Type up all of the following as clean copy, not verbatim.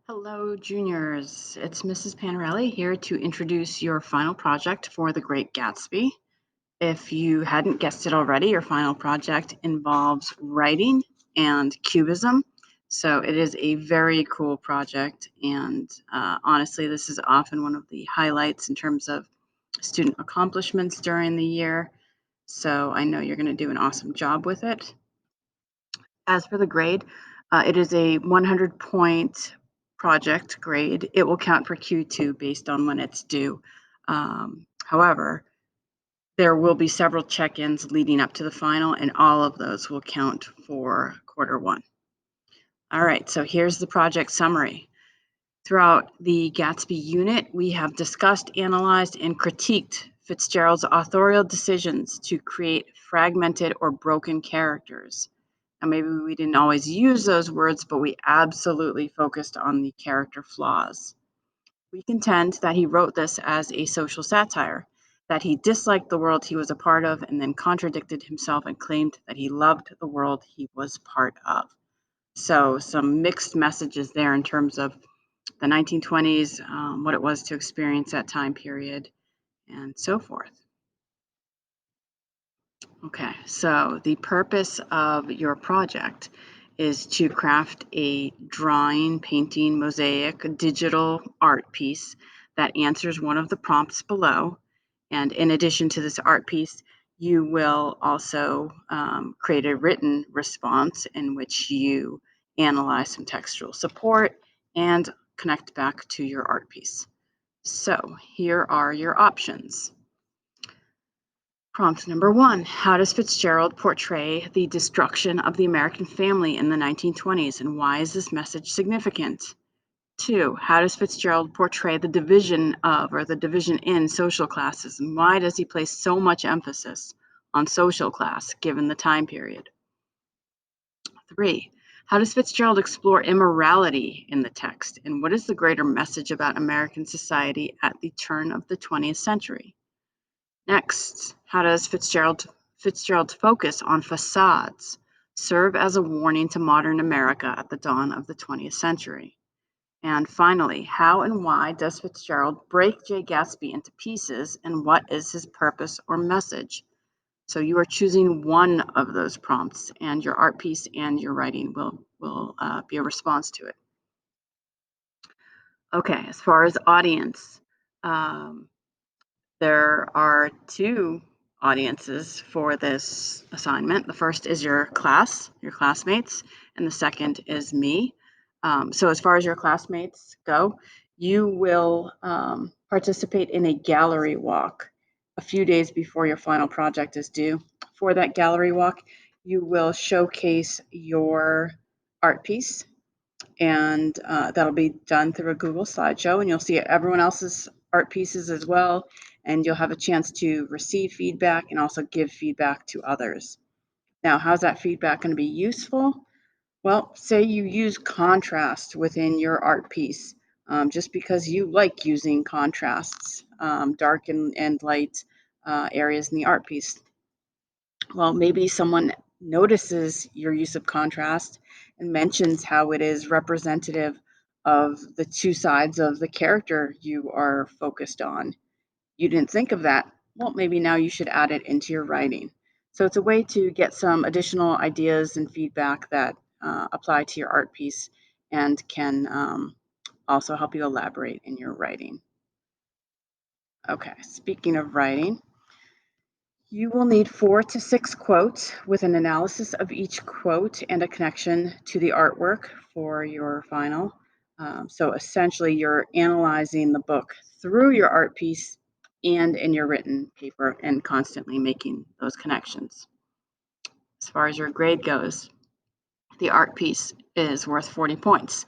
Hello, juniors. It's Mrs. Panarelli here to introduce your final project for The Great Gatsby. If you hadn't guessed it already, your final project involves writing and cubism. So it is a very cool project. And honestly, this is often one of the highlights in terms of student accomplishments during the year. So I know you're going to do an awesome job with it. As for the grade, it is a 100-point project grade. It will count for Q2 based on when it's due. However, there will be several check-ins leading up to the final, and all of those will count for quarter one. All right, so here's the project summary. Throughout the Gatsby unit, we have discussed, analyzed, and critiqued Fitzgerald's authorial decisions to create fragmented or broken characters. And maybe we didn't always use those words, but we absolutely focused on the character flaws. We contend that he wrote this as a social satire, that he disliked the world he was a part of and then contradicted himself and claimed that he loved the world he was part of. So some mixed messages there in terms of the 1920s, what it was to experience that time period, and so forth. Okay, so the purpose of your project is to craft a drawing, painting, mosaic, digital art piece that answers one of the prompts below. And in addition to this art piece, you will also create a written response in which you analyze some textual support and connect back to your art piece. So here are your options. Prompt number 1, how does Fitzgerald portray the destruction of the American family in the 1920s, and why is this message significant? 2, how does Fitzgerald portray the division of or the division in social classes, and why does he place so much emphasis on social class given the time period? 3, how does Fitzgerald explore immorality in the text, and what is the greater message about American society at the turn of the 20th century? Next, how does Fitzgerald's focus on facades serve as a warning to modern America at the dawn of the 20th century? And finally, how and why does Fitzgerald break J. Gatsby into pieces, and what is his purpose or message? So you are choosing one of those prompts, and your art piece and your writing will be a response to it. Okay, as far as audience, there are two audiences for this assignment. The first is your class, your classmates, and the second is me. So as far as your classmates go, you will participate in a gallery walk a few days before your final project is due. For that gallery walk, you will showcase your art piece, and that'll be done through a Google slideshow, and you'll see everyone else's art pieces as well, and you'll have a chance to receive feedback and also give feedback to others. Now, how's that feedback going to be useful? Well, say you use contrast within your art piece, just because you like using contrasts, dark and light areas in the art piece. Well, maybe someone notices your use of contrast and mentions how it is representative of the two sides of the character you are focused on. You didn't think of that. Well, maybe now you should add it into your writing. So it's a way to get some additional ideas and feedback that apply to your art piece and can also help you elaborate in your writing. Okay, speaking of writing, you will need 4 to 6 quotes with an analysis of each quote and a connection to the artwork for your final. So essentially, you're analyzing the book through your art piece and in your written paper and constantly making those connections. As far as your grade goes, the art piece is worth 40 points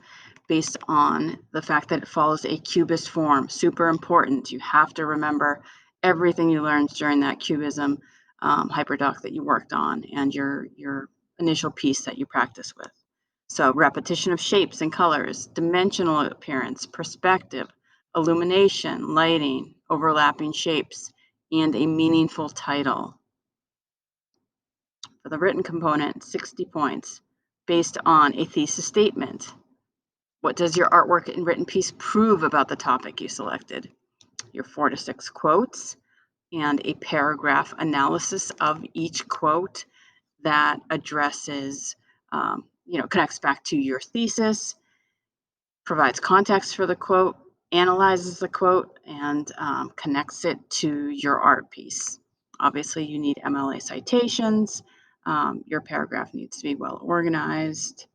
based on the fact that it follows a cubist form. Super important. You have to remember everything you learned during that cubism hyperdoc that you worked on and your initial piece that you practice with. So repetition of shapes and colors, dimensional appearance, perspective, illumination, lighting, overlapping shapes, and a meaningful title. For the written component, 60 points based on a thesis statement. What does your artwork and written piece prove about the topic you selected? Your 4 to 6 quotes and a paragraph analysis of each quote that addresses, connects back to your thesis, provides context for the quote, analyzes the quote, and connects it to your art piece. Obviously, you need MLA citations. Your paragraph needs to be well organized.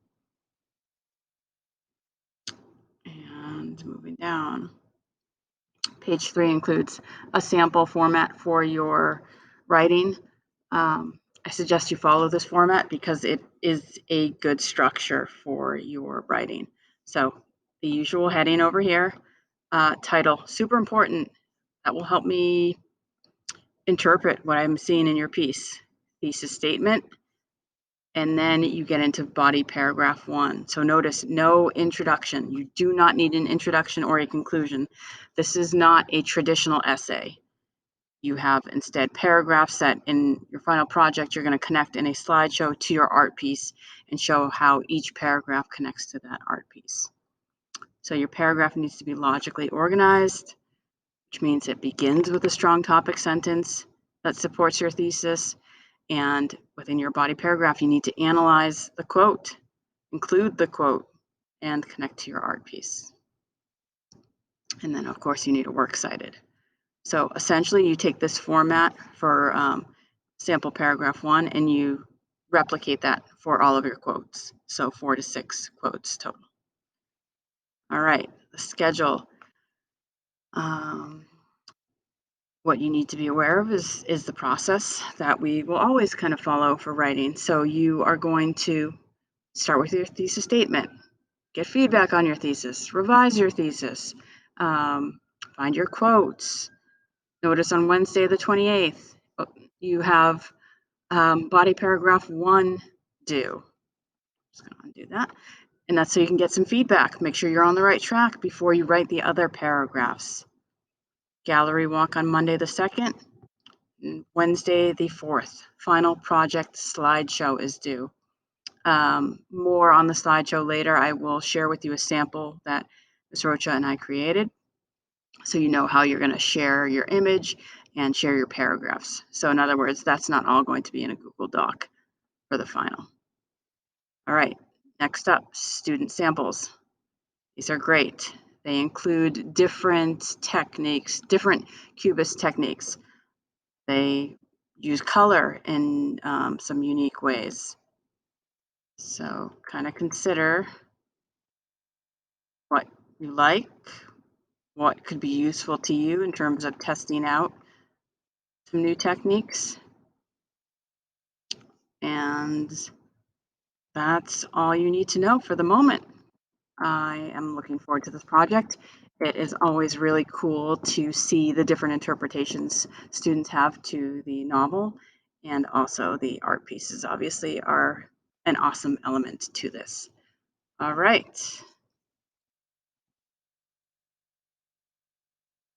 And moving down, page 3 includes a sample format for your writing. I suggest you follow this format because it is a good structure for your writing. So the usual heading over here, title, super important. That will help me interpret what I'm seeing in your piece. Thesis statement, and then you get into body paragraph 1. So notice no introduction. You do not need an introduction or a conclusion. This is not a traditional essay. You have instead paragraphs that in your final project, you're going to connect in a slideshow to your art piece and show how each paragraph connects to that art piece. So your paragraph needs to be logically organized, which means it begins with a strong topic sentence that supports your thesis. And within your body paragraph, you need to analyze the quote, include the quote, and connect to your art piece. And then, of course, you need a works cited. So essentially, you take this format for sample paragraph 1 and you replicate that for all of your quotes. So 4 to 6 quotes total. All right, the schedule. What you need to be aware of is the process that we will always kind of follow for writing. So you are going to start with your thesis statement, get feedback on your thesis, revise your thesis, find your quotes. Notice on Wednesday the 28th, you have body paragraph 1 due. Just going to undo that. And that's so you can get some feedback. Make sure you're on the right track before you write the other paragraphs. Gallery walk on Monday the 2nd. Wednesday the 4th. Final project slideshow is due. More on the slideshow later. I will share with you a sample that Ms. Rocha and I created, so you know how you're going to share your image and share your paragraphs. So in other words, that's not all going to be in a Google Doc for the final. All right, next up, student samples. These are great. They include different techniques, different Cubist techniques. They use color in some unique ways. So kind of consider what you like, what could be useful to you in terms of testing out some new techniques. And that's all you need to know for the moment. I am looking forward to this project. It is always really cool to see the different interpretations students have to the novel, and also the art pieces obviously are an awesome element to this. All right.